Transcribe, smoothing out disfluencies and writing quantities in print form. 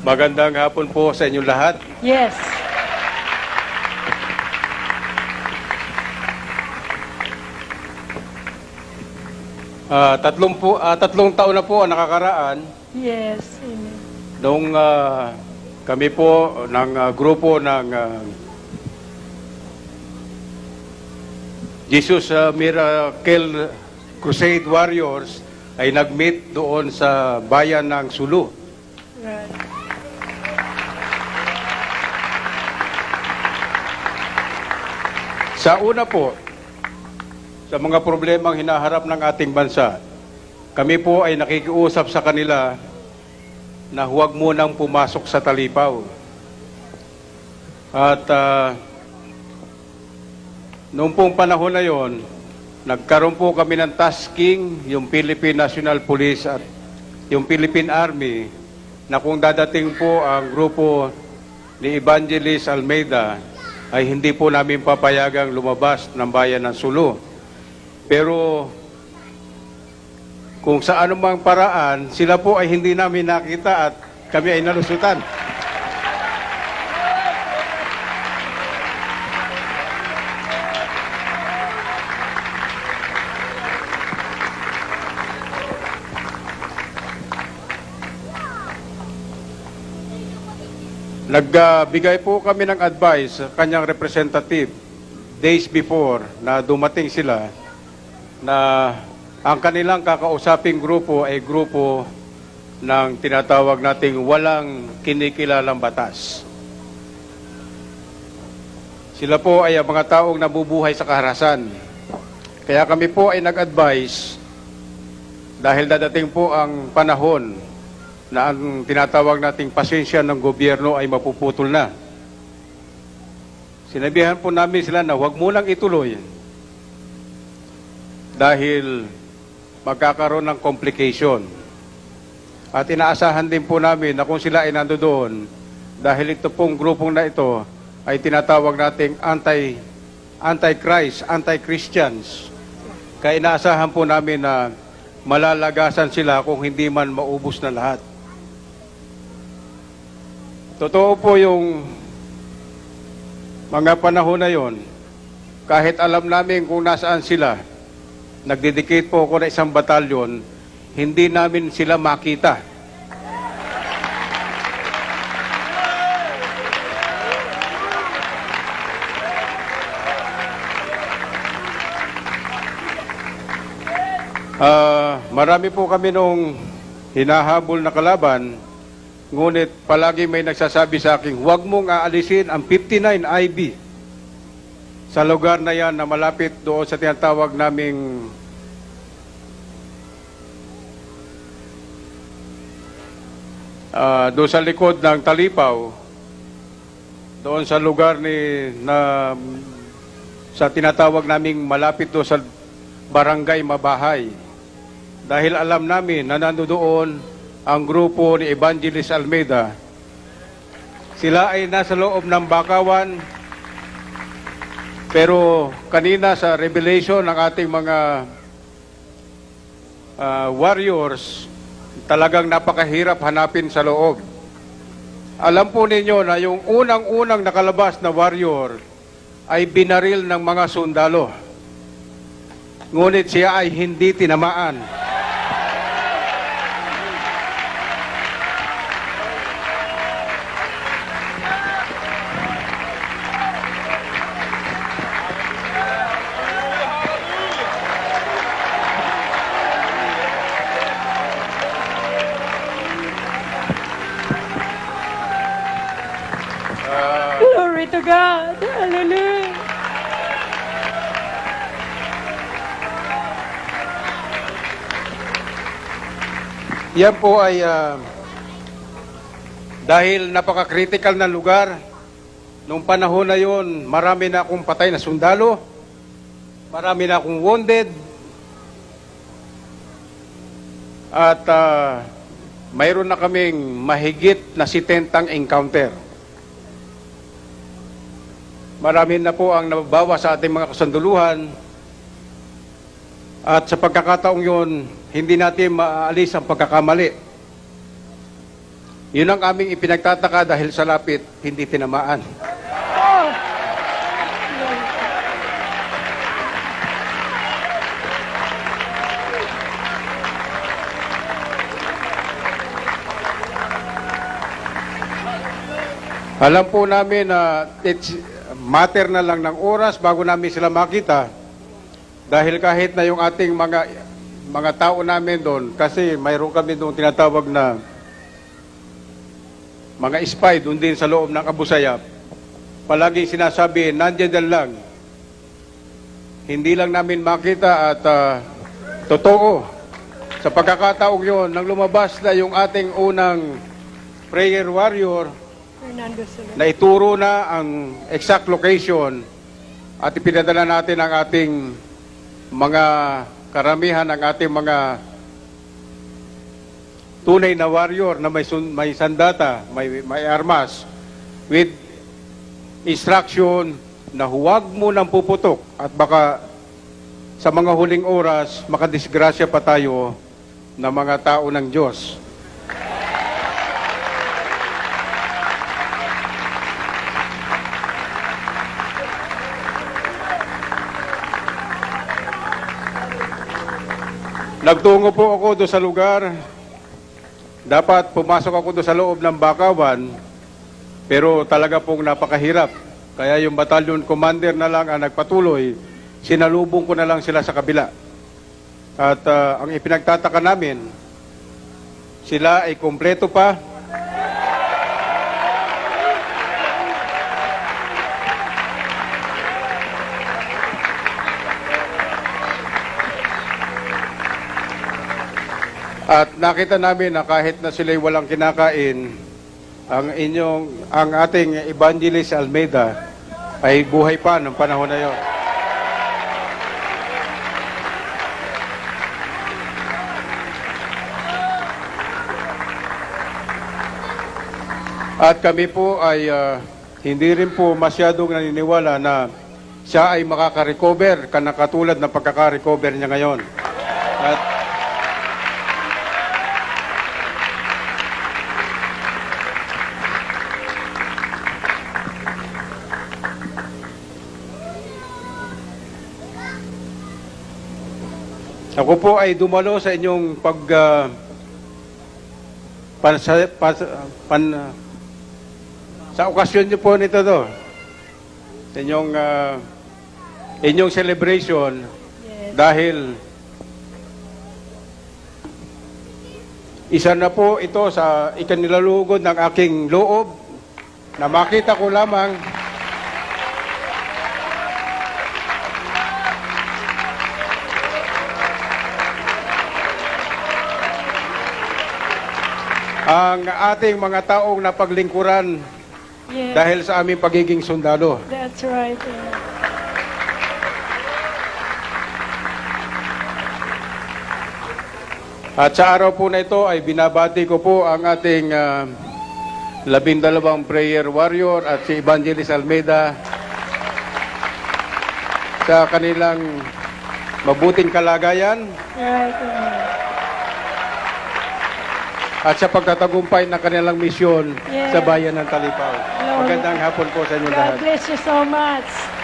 Magandang hapon po sa inyong lahat. Yes. Tatlong taon na po ang nakakaraan Yes. Amen. nung kami po ng grupo ng Jesus Miracle Crusade Warriors ay nag-meet doon sa bayan ng Sulu. Right. Sa una po, sa mga problemang hinaharap ng ating bansa, kami po ay nakikiusap sa kanila na huwag munang pumasok sa Talipaw. At noong pong panahon na yon, nagkaroon po kami ng tasking, yung Philippine National Police at yung Philippine Army, na kung dadating po ang grupo ni Evangelist Almeida, ay hindi po namin papayagang lumabas ng bayan ng Sulu. Pero kung sa anumang paraan, sila po ay hindi namin nakita at kami ay nalusutan. Nagbigay po kami ng advice sa kanyang representative days before na dumating sila na ang kanilang kakausaping grupo ay grupo ng tinatawag nating walang kinikilalang batas. Sila po ay mga taong nabubuhay sa kaharasan. Kaya kami po ay nag-advise dahil dadating po ang panahon na ang tinatawag nating pasensya ng gobyerno ay mapuputol na. Sinabihan po namin sila na huwag munang ituloy dahil magkakaroon ng complication. At inaasahan din po namin na kung sila ay nandoon, dahil ito pong grupong na ito ay tinatawag nating anti-Christ, anti-Christians. Kaya inaasahan po namin na malalagasan sila kung hindi man maubos na lahat. Totoo po yung mga panahon na yon, kahit alam namin kung nasaan sila, nagdedicate po ako na isang batalyon, hindi namin sila makita. Marami po kami nung hinahabol na kalaban, ngunit palagi may nagsasabi sa akin, huwag mong aalisin ang 59 IB sa lugar na yan na malapit doon sa tinatawag naming doon sa likod ng Talipaw, doon sa lugar sa tinatawag naming malapit doon sa Barangay Mabahay. Dahil alam namin na nandoon ang grupo ni Evangelist Almeida. Sila ay nasa loob ng bakawan, pero kanina sa revelation ng ating mga warriors, talagang napakahirap hanapin sa loob. Alam po ninyo na yung unang-unang nakalabas na warrior ay binaril ng mga sundalo. Ngunit siya ay hindi tinamaan. Glory to God. Hallelujah. Yan po ay dahil napaka-critical na lugar. Nung panahon na yon, marami na akong patay na sundalo, marami na akong wounded, at mayroon na kaming mahigit na 70 encounter. Marami na po ang nababawa sa ating mga kasunduluhan. At sa pagkakataong yun, hindi natin maaalis ang pagkakamali. Yun ang aming ipinagtataka dahil sa lapit, hindi tinamaan. Oh! Alam po namin na it's matter na lang ng oras bago namin sila makita. Dahil kahit na yung ating mga tao namin doon, kasi mayroon kami doon tinatawag na mga spy doon din sa loob ng Abu Sayyaf, palaging sinasabi, nandiyan lang. Hindi lang namin makita at totoo. Sa pagkakataong yun, nang lumabas na yung ating unang prayer warrior, Fernando Soler. na ituro na ang exact location at ipinadala natin ang ating mga karamihan, ang ating mga tunay na warrior na may sandata, may armas, with instruction na huwag mo nang puputok at baka sa mga huling oras makadisgrasya pa tayo na mga tao ng Diyos. Nagtungo po ako doon sa lugar. Dapat pumasok ako doon sa loob ng Bakawan, pero talaga pong napakahirap. Kaya yung battalion commander na lang ang nagpatuloy, sinalubong ko na lang sila sa kabila. At ang ipinagtataka namin, sila ay kompleto pa. At nakita namin na kahit na sila'y walang kinakain, ang ating Evangelist Almeida ay buhay pa ng panahon na yon. At kami po ay hindi rin po masyadong naniniwala na siya ay makaka-recover katulad ng pagkaka-recover niya ngayon. Ako po ay dumalo sa inyong sa okasyon niyo po nito sa inyong celebration Yes. dahil isa na po ito sa ikanilalugod ng aking loob na makita ko lamang ang ating mga taong napaglingkuran Yes. dahil sa aming pagiging sundalo. That's right. Yeah. At sa araw po na ito ay binabati ko po ang ating 12 prayer warrior at si Evangelist Almeida sa kanilang mabuting kalagayan Right. Yeah. at sa pagtatagumpay ng kanilang misyon Yes. sa bayan ng Talipao. Glory. Magandang hapon po sa inyo God lahat. bless you so much.